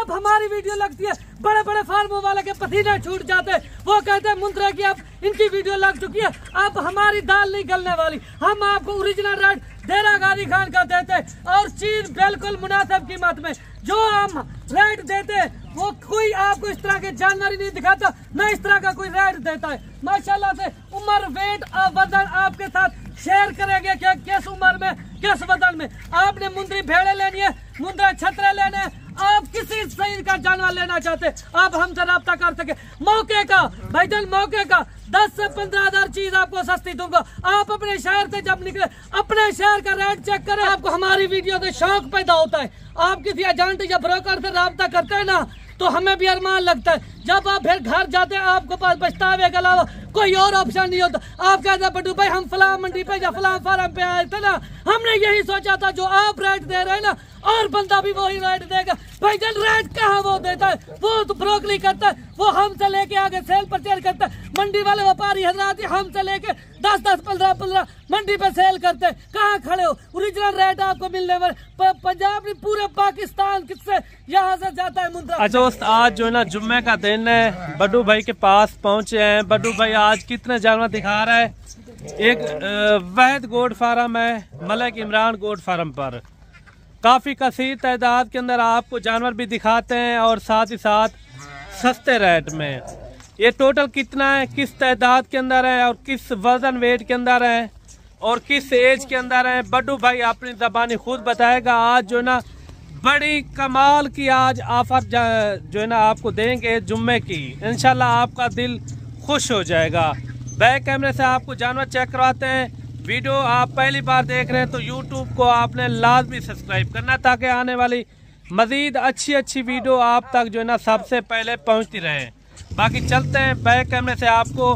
जब हमारी वीडियो लगती है बड़े बड़े फार्मों वाले के पसीने छूट जाते, वो कहते हैं मुंद्रा की अब इनकी वीडियो लग चुकी है, अब हमारी दाल नहीं गलने वाली। हम आपको ओरिजिनल रेट डेरा गाजी खान का देते और चीज बिल्कुल मुनासिब कीमत में। जो हम रेट देते वो कोई आपको इस तरह के जानवर नहीं दिखाता, न इस तरह का कोई रेट देता है। माशाल्लाह से उम्र, वेट और वजन आपके साथ शेयर करेंगे कि किस उम्र में किस वजन में आपने मुंद्री भेड़े लेनी है, मुंद्रा छतरे लेने हैं, आप किसी सही का जानवर लेना चाहते आप हमसे रब्ता कर सके। मौके का भाईजान, मौके का 10 से 15,000 चीज आपको सस्ती दूंगा। आप अपने शहर से जब निकले अपने शहर का रेट चेक करें, आपको हमारी वीडियो से शौक पैदा होता है। आप किसी एजेंट या ब्रोकर से रब्ता करते हैं ना तो हमें भी अरमान लगता है। जब आप फिर घर जाते हैं आपके पास पछतावे के अलावा कोई और ऑप्शन नहीं होता। आप कहते हैं बड्डू भाई हम फलां मंडी पे या फलां फार्म पे आए थे ना, हमने यही सोचा था जो आप रेट दे रहे हैं ना और बंदा भी वही रेट देगा। भाईजान रेट कहाँ वो देता है, वो तो ब्रोकरी करता है, वो हमसे लेके आगे सेल परचेज करता है। मंडी वाले व्यापारी हजरात हमसे लेके 10-10, 15-15 मंडी पे सेल करते हैं। कहाँ खड़े हो, ओरिजिनल रेट आपको मिलने वाले। पंजाब नहीं पूरे पाकिस्तान किससे यहाँ से जाता है मुंद्रा। अच्छा दोस्त, आज जो है ना जुम्मे का दिन है, बड्डू भाई के पास पहुंचे हैं। बड्डू भाई आज कितने जानवर दिखा रहा है। एक वहद गोट फार्म है, मलिक इमरान गोट फार्म पर काफ़ी कसीर तादाद के अंदर आपको जानवर भी दिखाते हैं और साथ ही साथ सस्ते रेट में। ये टोटल कितना है, किस तादाद के अंदर है और किस वजन वेट के अंदर है और किस एज के अंदर है, बड्डू भाई अपनी ज़बानी खुद बताएगा। आज जो है ना बड़ी कमाल की आज ऑफर जो है ना आपको देंगे जुम्मे की, इंशाल्लाह आपका दिल खुश हो जाएगा। बैक कैमरे से आपको जानवर चेक करवाते हैं। वीडियो आप पहली बार देख रहे हैं तो यूट्यूब को आपने लाजमी सब्सक्राइब करना ताकि आने वाली मजीद अच्छी वीडियो आप तक जो है ना सबसे पहले पहुंचती रहे। बाकी चलते हैं बैक कैमरे से आपको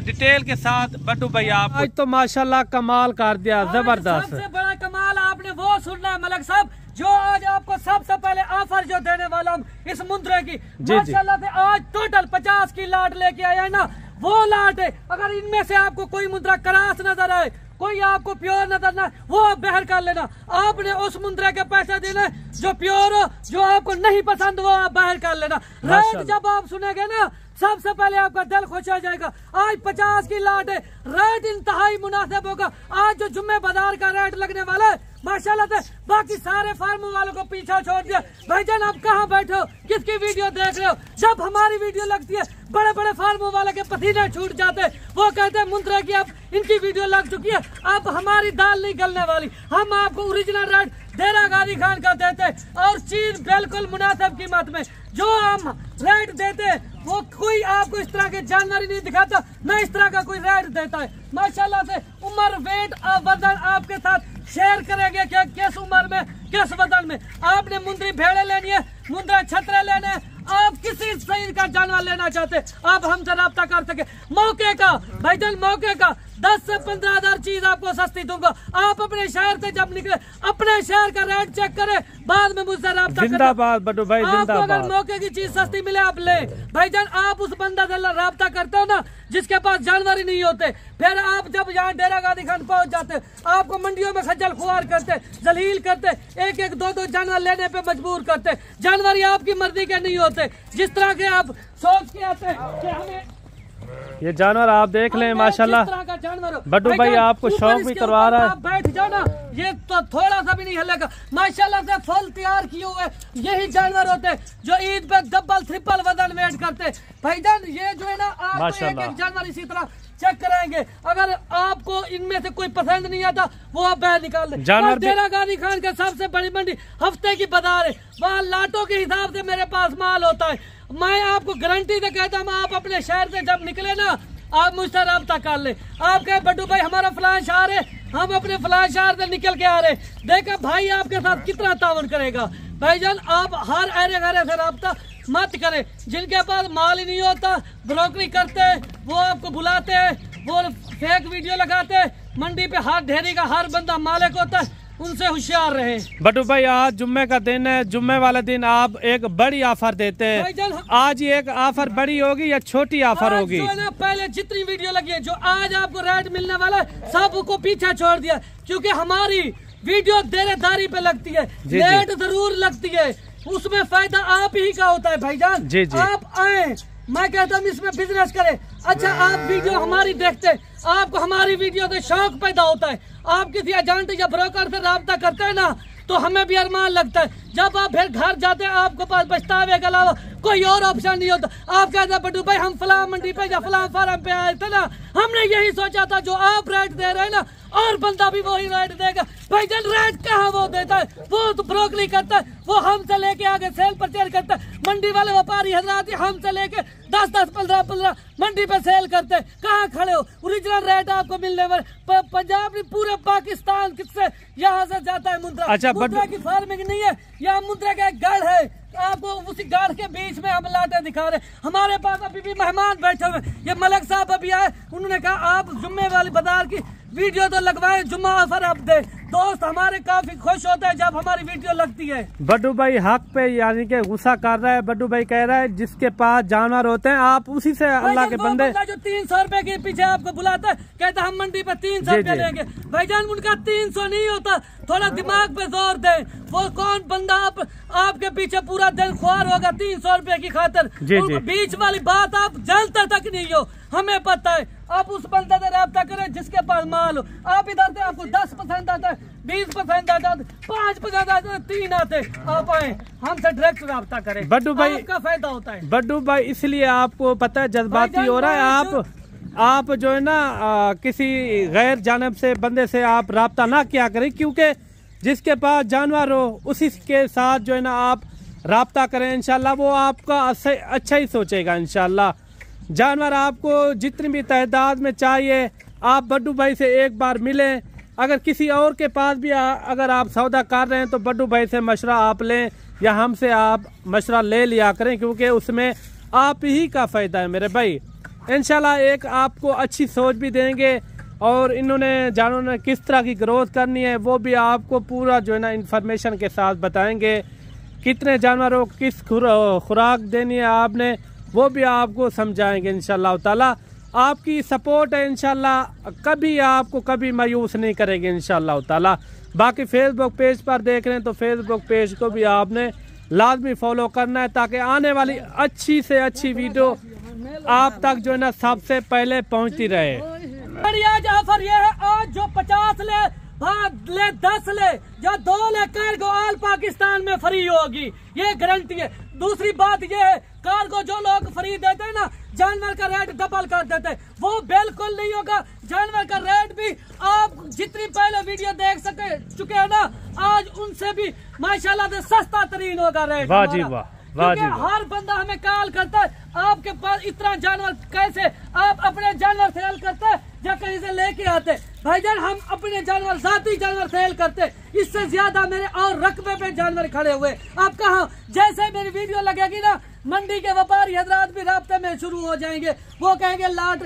डिटेल के साथ। बड्डू भाई आप आज तो माशाल्लाह कमाल कर दिया, जबरदस्त। सबसे बड़ा कमाल आपने वो सुनना है मलिक साहब, जो आज आपको सबसे पहले ऑफर जो देने वाला हूँ इस मुंद्रे की। माशाल्लाह से आज टोटल 50 की लाट लेके आया है ना, वो लाट है। अगर इनमें से आपको कोई मुंद्रा क्रास नजर आए, कोई आपको प्योर नजर ना, वो आप बहर कर लेना। आपने उस मुंद्रे के पैसे देने जो प्योर हो, जो आपको नहीं पसंद वो आप बाहर कर लेना। रेट जब आप सुनेंगे ना सबसे पहले आपका दिल खुश हो जाएगा। आज 50 की लाट है, रेट इंतहाई मुनासिब होगा। आज जो जुम्मे बाजार का रेट लगने वाला है माशाल्लाह से बाकी सारे फार्मों वालों को पीछा छोड़ दिया। भाईजान आप कहाँ बैठे हो, किसकी वीडियो देख रहे हो। जब हमारी वीडियो लगती है बड़े बड़े फार्मों वाले के पसीने छूट जाते, वो कहते हैं मुंद्रा की अब इनकी वीडियो लग चुकी है, अब हमारी दाल नहीं गलने वाली। हम आपको ओरिजिनल रेट डेरा गाजी खान का देते और चीज बिल्कुल मुनासिब कीमत में। जो हम रेट देते वो कोई आपको इस तरह के जानवर नहीं दिखाता, न इस तरह का कोई रेट देता है। माशाल्लाह से उम्र, वेट और वजन आपके साथ शेयर करेंगे कि किस उम्र में किस वजन में आपने मुंद्री भेड़े लेनी है, मुंद्रा छतरे लेने हैं, आप किसी सही का जानवर लेना चाहते आप हमसे रब्ता कर सके। मौके का भाईजान, मौके का 10 से 15,000 चीज आपको सस्ती दूंगा। आप अपने शहर से जब निकले अपने शहर का रेट चेक करें, बाद में मुझसे रब्ता जिंदाबाद बड्डू भाई, आपको अगर मौके की चीज सस्ती मिले आप ले। भाईजान आप उस बंदा से रब्ता करते हो ना जिसके पास जानवर ही नहीं होते, फिर आप जब यहाँ डेरा गाजी खान पहुंच जाते आपको मंडियों में खज्जल खुआर करते, जलील करते, एक एक दो दो जानवर लेने पे मजबूर करते। जानवर ये आपकी मर्जी के नहीं होते, जिस तरह के आप सोच के आते हैं कि हमें ये जानवर आप देख लें माशाल्लाह। बड्डू भाई आपको शौक भी करवा रहा है। बैठ जाओ ना, ये तो थोड़ा सा भी नहीं हिलेगा। माशाल्लाह से फल तैयार किए हुए यही जानवर होते हैं जो ईद पे डबल ट्रिपल वजन वेट करते। भाईजान ये जो है ना आपको एक एक जानवर इसी तरह चेक कराएंगे। अगर आपको इनमें से कोई पसंद नहीं आता वो आप बाहर निकाल दे। जानवर डेरा गाजी खान का सबसे बड़ी मंडी हफ्ते की बाजार है, वहाँ लाटों के हिसाब से मेरे पास माल होता है। मैं आपको गारंटी से कहता हूँ आप अपने शहर से जब निकले ना आप मुझसे रब्ता कर ले। आप कहे बड्डू भाई हमारा फलां शहर है, हम अपने फलां शहर से निकल के आ रहे, देखा भाई आपके साथ कितना तावन करेगा। भाईजान आप हर अरे घरे से रब्ता मत करें। जिनके पास माल ही नहीं होता ब्रोकरी करते हैं, वो आपको बुलाते हैं, वो फेक वीडियो लगाते हैं। मंडी पे हर ढेरी का हर बंदा मालिक होता है, उनसे होशियार रहे। बड्डू भाई आज जुम्मे का दिन है, जुम्मे वाले दिन आप एक बड़ी ऑफर देते हैं। आज ये एक ऑफर बड़ी होगी या छोटी ऑफर होगी? जो है ना पहले जितनी वीडियो लगी है जो आज आपको रेट मिलने वाला है सबको पीछे छोड़ दिया, क्योंकि हमारी वीडियो देरेदारी पे लगती है, लेट जरूर लगती है। उसमें फायदा आप ही का होता है भाईजान। जी जी। आप आए, मैं कहता हूँ इसमें बिजनेस करें। अच्छा, आप वीडियो हमारी देखते हैं, आपको हमारी वीडियो से शौक पैदा होता है, आप किसी एजेंट या ब्रोकर से राब्ता करते हैं ना, तो हमें भी अरमान लगता है। जब आप फिर घर जाते हैं, आपके पास पछतावे के अलावा कोई और ऑप्शन नहीं होता। आप कहते हैं बड्डू भाई हम फलां मंडी पे या फलां फार्म पे आए थे ना, हमने यही सोचा था जो आप रेट दे रहे हैं ना, और बंदा भी वही रेट देगा। भाईजान रेट कहाँ वो देता है, वो तो ब्रोकरी करता है, वो हमसे लेके आगे सेल परचेज करता है। मंडी वाले व्यापारी हजरात हमसे लेके 10-10, 15-15 मंडी पे सेल करते हैं। कहाँ खड़े हो, ओरिजिनल रेट आपको मिलने वाले। पंजाब नहीं, पूरे पाकिस्तान किससे यहाँ से जाता है मुद्रा। अच्छा, मुद्रा की फार्मिंग नहीं है, यहाँ मुद्रा का एक गढ़ है। आपको उसी गाड़ के बीच में हम लाटे दिखा रहे। हमारे पास अभी भी मेहमान बैठे हुए, ये मलक साहब अभी आए, उन्होंने कहा आप जुम्मे वाली बाजार की वीडियो तो लगवाएं, जुम्मा ऑफर आप दे। दोस्त हमारे काफी खुश होते हैं जब हमारी वीडियो लगती है। बड्डू भाई हक पे यानी कि गुस्सा कर रहा है। बड्डू भाई कह रहा है जिसके पास जानवर होते हैं आप उसी से अल्लाह के बंदे। जो 300 रुपए के पीछे आपको बुलाता है, कहता हम मंडी पे 300 रुपए लेंगे। भाईजान उनका 300 नहीं होता, थोड़ा दिमाग पे जोर दे। वो कौन बंदा आपके पीछे पूरा दिन ख्वार होगा 300 रुपए की खातिर। बीच वाली बात आप जानते तक नहीं हो, हमें पता है। आप उस बंदे से रब्ता करें जिसके पास माल हो। आप इधर से आपको 10 पसंद आता है, 20 पसंद आता है, 5 पसंद आता है, 3 आते, आप आए हमसे डायरेक्ट रब्ता करें। बड्डू भाई का फायदा होता है। बड्डू भाई इसलिए आपको पता है जज्बाती हो रहा है। आप जो है ना किसी गैर जानिब से बंदे से आप रब्ता ना किया करें, क्योंकि जिसके पास जानवर हो उसी के साथ जो है ना आप रब्ता करें। इंशाल्लाह वो आपका अच्छा ही सोचेगा। इंशाल्लाह जानवर आपको जितनी भी तादाद में चाहिए आप बड्डू भाई से एक बार मिलें। अगर किसी और के पास भी अगर आप सौदा कर रहे हैं तो बड्डू भाई से मशवरा आप लें या हमसे आप मशवरा ले लिया करें, क्योंकि उसमें आप ही का फ़ायदा है मेरे भाई। इंशाल्लाह एक आपको अच्छी सोच भी देंगे और इन्होंने जानवरों ने किस तरह की ग्रोथ करनी है वो भी आपको पूरा जो है ना इंफॉर्मेशन के साथ बताएंगे। कितने जानवरों को किस खुराक देनी है आपने वो भी आपको समझाएंगे इंशाल्लाह ताला। आपकी सपोर्ट है इंशाल्लाह, कभी आपको कभी मायूस नहीं करेंगे इंशाल्लाह ताला। बाकी फेसबुक पेज पर देख रहे हैं तो फेसबुक पेज को भी आपने लाजमी फॉलो करना है ताकि आने वाली अच्छी से अच्छी वीडियो आप तक जो है ना सबसे पहले पहुंचती रहे। आज ऑफर ये है, आज जो 50 ले 10 ले या 2 ले कार्गो ऑल पाकिस्तान में फ्री होगी, ये गारंटी है। दूसरी बात ये है कार्गो जो लोग फ्री देते हैं ना, जानवर का रेट डबल कर देते हैं, वो बिल्कुल नहीं होगा। जानवर का रेट भी आप जितनी पहले वीडियो देख चुके हैं ना, आज उनसे भी माशाल्लाह से सस्ता तरीन होगा रेट। वाह जी वाह, वाह जी वाह। हर बंदा हमें कॉल करता है आपके पास इतना जानवर कैसे, आप अपने जानवर सेल करते हैं या कहीं से लेके आते। भाईजान हम अपने जानवर जाती जानवर सेल करते, इससे ज्यादा मेरे और रकबे पे जानवर खड़े हुए। आप कहाँ जैसे मेरी वीडियो लगेगी ना, मंडी के व्यापारी हजरात भी राब्ते में शुरू हो जाएंगे। वो कहेंगे लाट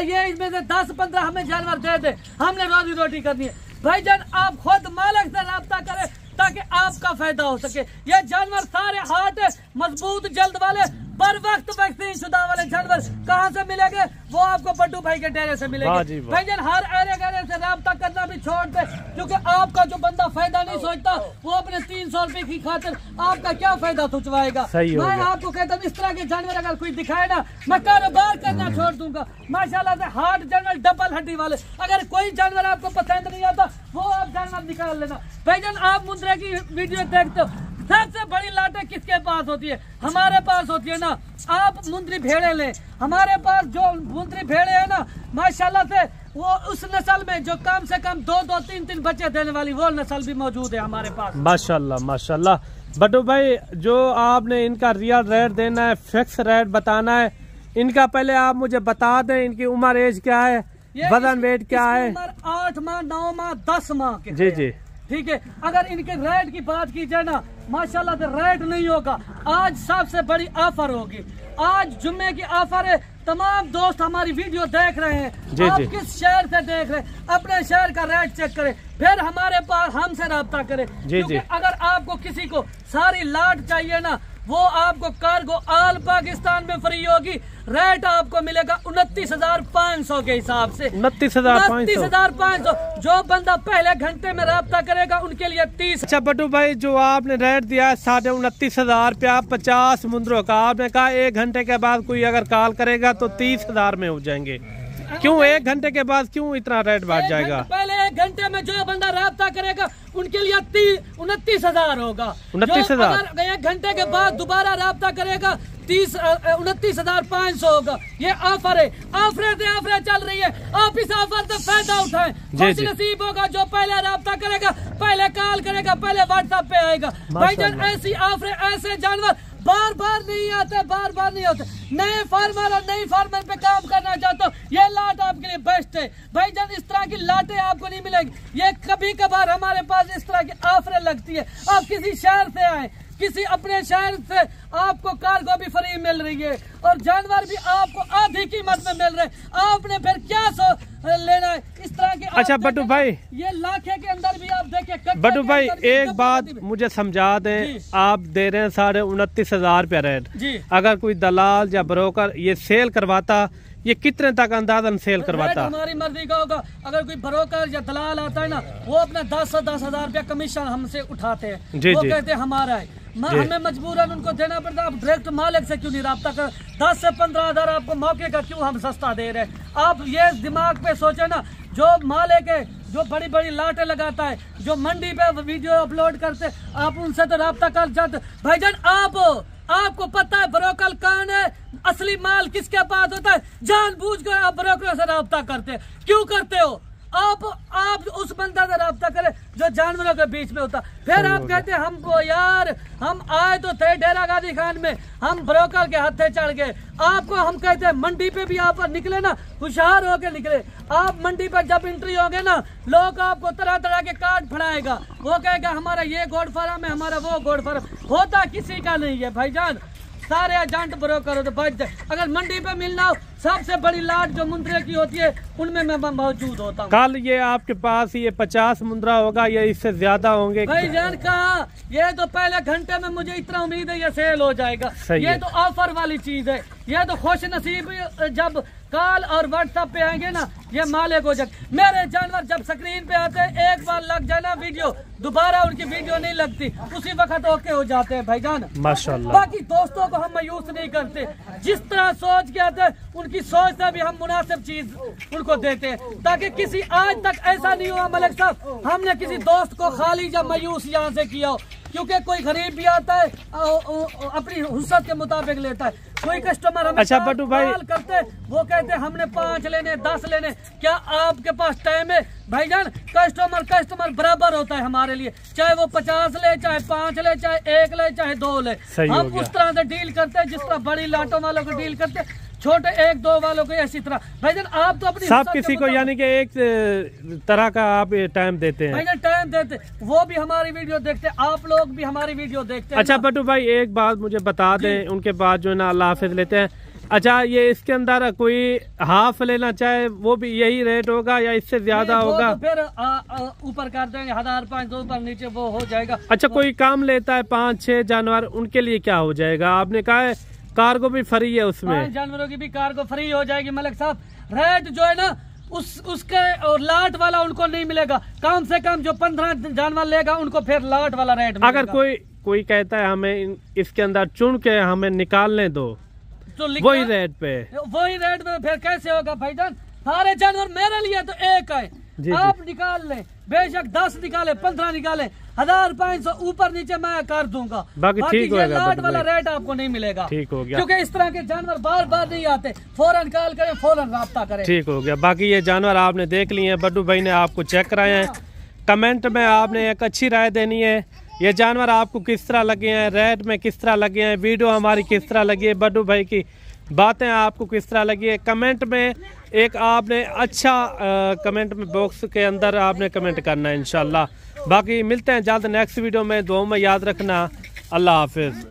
ये इसमें से 10-15 हमें जानवर दे दे, हमने रोजी रोटी करनी है। भाईजान आप खुद मालिक से राब्ता करें ताकि आपका फायदा हो सके। ये जानवर सारे हार्ट मजबूत जल्द वाले बर वक्त वैक्सीन शुदा वाले जानवर कहाँ से मिलेंगे, वो आपको बड्डू भाई के डेरे से मिलेंगे। भाईजान हर एरे गहरे से राब्ता करना भी छोड़ दे, क्योंकि आपका जो बंदा फायदा नहीं सोचता वो अपने 300 रुपए की खातिर आपका क्या फायदा सोचवाएगा। मैं आपको कहता हूँ इस तरह के जानवर अगर कोई दिखाए ना, मैं कारोबार करना छोड़ दूंगा। माशाल्लाह से हार्ट जानवर डबल हड्डी वाले, अगर कोई जानवर आपको पसंद नहीं आता वो आप जानवर निकाल लेना। भाईजान आप मुंद्रा की वीडियो देखते हो, सबसे बड़ी लाटें किसके पास होती है, हमारे पास होती है ना। आप मुंद्री भेड़े ले, हमारे पास जो मुंद्री भेड़े है ना माशाल्लाह से वो उस नस्ल में जो कम से कम 2-2, 3-3 बच्चे देने वाली वो नस्ल भी मौजूद है हमारे पास। माशाल्लाह माशाल्लाह। बड्डू भाई जो आपने इनका रियल रेट देना है, फिक्स रेट बताना है, इनका पहले आप मुझे बता दें इनकी उम्र एज क्या है, वजन वेट क्या है। 8 माह 9 माह 10 माह के। जी जी ठीक है। अगर इनके रेट की बात की जाए ना माशाल्लाह से रेट नहीं होगा। आज सबसे बड़ी ऑफर होगी, आज जुम्मे की ऑफर है। तमाम दोस्त हमारी वीडियो देख रहे हैं, आप किस शहर से देख रहे हैं अपने शहर का रेट चेक करें, फिर हमारे पास हमसे रब्ता करें। क्योंकि अगर आपको किसी को सारी लाट चाहिए ना वो आपको कार्गो ऑल पाकिस्तान में फ्री होगी। रेट आपको मिलेगा 29,500 के हिसाब से। 29,500। जो बंदा पहले घंटे में राब्ता करेगा उनके लिए 30। अच्छा बट्टू भाई, जो आपने रेट दिया है 29,500 रुपया 50 मुंद्रों का, आपने कहा 1 घंटे के बाद कोई अगर कॉल करेगा तो 30,000 में हो जाएंगे। क्यों 1 घंटे के बाद क्यों इतना रेट बढ़ जाएगा? पहले 1 घंटे में जो बंदा राब्ता करेगा उनके लिए 29,000 होगा। 29,000। 1 घंटे के बाद दोबारा राब्ता करेगा 29,500 होगा। ये ऑफर है, ऑफर चल रही है। आप इस ऑफर का फायदा उठाएं। नसीब होगा जो पहले राब्ता करेगा, पहले कॉल करेगा, पहले व्हाट्सएप पे आएगा। भाईजान ऐसी ऑफर, ऐसे जानवर बार बार नहीं आते, बार बार नहीं होते। नए फार्मर और नई फार्मर पे काम करना चाहते हो, ये लाट आपके लिए बेस्ट है भाईजान। इस तरह की लाटें आपको नहीं मिलेंगी। ये कभी कभार हमारे पास इस तरह की ऑफरें लगती है। आप किसी शहर से आए, किसी अपने शहर से आपको कार्गो भी फ्री मिल रही है और जानवर भी आपको आधी कीमत में मिल रहे हैं। आपने फिर क्या लेना है इस तरह के? अच्छा बट्टू भाई, ये लाखे के अंदर भी आप देखें। बट्टू भाई एक बात मुझे समझा दें, आप दे रहे हैं 29,500 रुपया रेट जी। अगर कोई दलाल या ब्रोकर ये सेल करवाता, ये कितने तक अंदाजन सेल करवाता? हमारी मर्जी का होगा। अगर कोई ब्रोकर या दलाल आता है ना, वो अपना 10,000 रुपया कमीशन हमसे उठाते हैं। वो कहते हैं हमारा है, हमें मजबूरन उनको देना पड़ता है। आप डायरेक्ट मालिक से क्यों नहीं राब्ता कर? 10 से 15,000 आपको मौके का क्यों हम सस्ता दे रहे हैं? आप ये दिमाग पे सोचे ना, जो मालिक है, जो बड़ी बड़ी लाटें लगाता है, जो मंडी पे वीडियो अपलोड करते, आप उनसे तो राब्ता कर जाते। भाईजान आपको पता है ब्रोकर कौन है, असली माल किसके पास होता है। जानबूझ कर आप ब्रोकरों से राब्ता करते हैं। क्यों करते हो? आप उस बंदा से राब्ता करें जो जानवरों के बीच में होता। फिर आप कहते हैं हमको यार, हम आए तो थे डेरा गाजी खान में, हम ब्रोकर के हत्थे चढ़ गए। आपको हम कहते हैं मंडी पे भी आप निकले ना, होशियार होके निकले। आप मंडी पे जब एंट्री होगे ना, लोग आपको तरह तरह के कार्ड फड़ाएगा। वो कहेगा हमारा ये गोड फार्म है, हमारा वो गोड फार्म। होता किसी का नहीं है भाईजान, सारे एजेंट ब्रोकर हो तो बच जाए। अगर मंडी पे मिलना हो, सबसे बड़ी लाट जो मुंद्रे की होती है उनमें मैं मौजूद होता हूँ। कल ये आपके पास ये 50 मुंद्रा होगा या इससे ज्यादा होंगे? भाईजान कहा, ये तो पहले घंटे में मुझे इतना उम्मीद है ये सेल हो जाएगा। ये तो ऑफर वाली चीज है। ये तो खुश नसीब जब कॉल और व्हाट्सएप पे आएंगे ना, ये मालिक हो जाए। मेरे जानवर जब स्क्रीन पे आते हैं, एक बार लग जाए ना वीडियो, दोबारा उनकी वीडियो नहीं लगती, उसी वक्त ओके हो जाते हैं भाईजान माशाल्लाह। बाकी दोस्तों को हम मायूस नहीं करते। जिस तरह सोच के आते हैं उनकी सोच से भी हम मुनासिब चीज उनको देते हैं, ताकि किसी आज तक ऐसा नहीं हुआ मलिक साहब हमने किसी दोस्त को खाली या मायूस यहाँ से किया हो। क्योंकि कोई गरीब भी आता है अपनी हुस्सत के मुताबिक लेता है। कोई कस्टमर हमें अच्छा बट्टू भाई करते, वो कहते हैं हमने 5 लेने 10 लेने। क्या आपके पास टाइम है? भाईजान कस्टमर बराबर होता है हमारे लिए, चाहे वो 50 ले, चाहे 5 ले, चाहे 1 ले, चाहे 2 ले। हम उस तरह से डील करते हैं जिस तरह बड़ी लाटों वालों को डील करते हैं, छोटे 1-2 वालों को इसी तरह। भाईजान आप तो अपनी सब किसी को यानी कि एक तरह का आप टाइम देते हैं। भाईजान टाइम देते, वो भी हमारी वीडियो देखते हैं, आप लोग भी हमारी वीडियो देखते हैं। अच्छा बट्टू भाई एक बात मुझे बता दें, उनके बाद जो है ना अल्लाह हाफिज लेते हैं। अच्छा ये इसके अंदर कोई हाफ लेना चाहे वो भी यही रेट होगा या इससे ज्यादा होगा? तो फिर ऊपर कर देंगे 1,500 ऊपर नीचे वो हो जाएगा। अच्छा कोई काम लेता है 5-6 जानवर, उनके लिए क्या हो जाएगा? आपने कहा है कार्गो भी फ्री है, उसमें जानवरों की भी कार्गो फ्री हो जाएगी मलिक साहब। रेट जो है ना उसके और लाट वाला उनको नहीं मिलेगा। कम से कम जो 15 जानवर लेगा उनको फिर लाट वाला रेट मिलेगा। अगर कोई कहता है हमें इसके अंदर चुन के हमें निकालने दो, तो वही रेट पे फिर कैसे होगा भाईजान? सारे जानवर मेरे लिए तो एक है, आप निकाल लें, बेशक 10 निकाले 15 निकाले, 1,500 ऊपर नीचे मैं कर दूंगा। बाकी ठीक होगा, लाट वाला रेट आपको नहीं मिलेगा। ठीक हो गया, क्योंकि इस तरह के जानवर बार बार नहीं आते। फौरन कॉल करें, फौरन राब्ता करें। ठीक हो गया। बाकी ये जानवर आपने देख लिए हैं, बड्डू भाई ने आपको चेक कराए हैं। कमेंट में आपने एक अच्छी राय देनी है। ये जानवर आपको किस तरह लगे हैं, रेट में किस तरह लगे हैं, वीडियो हमारी किस तरह लगी है, बड्डू भाई की बातें आपको किस तरह लगी है, कमेंट में एक आपने अच्छा कमेंट में बॉक्स के अंदर आपने कमेंट करना है इंशाल्लाह। बाकी मिलते हैं जल्द नेक्स्ट वीडियो में। दुआ में याद रखना। अल्लाह हाफिज।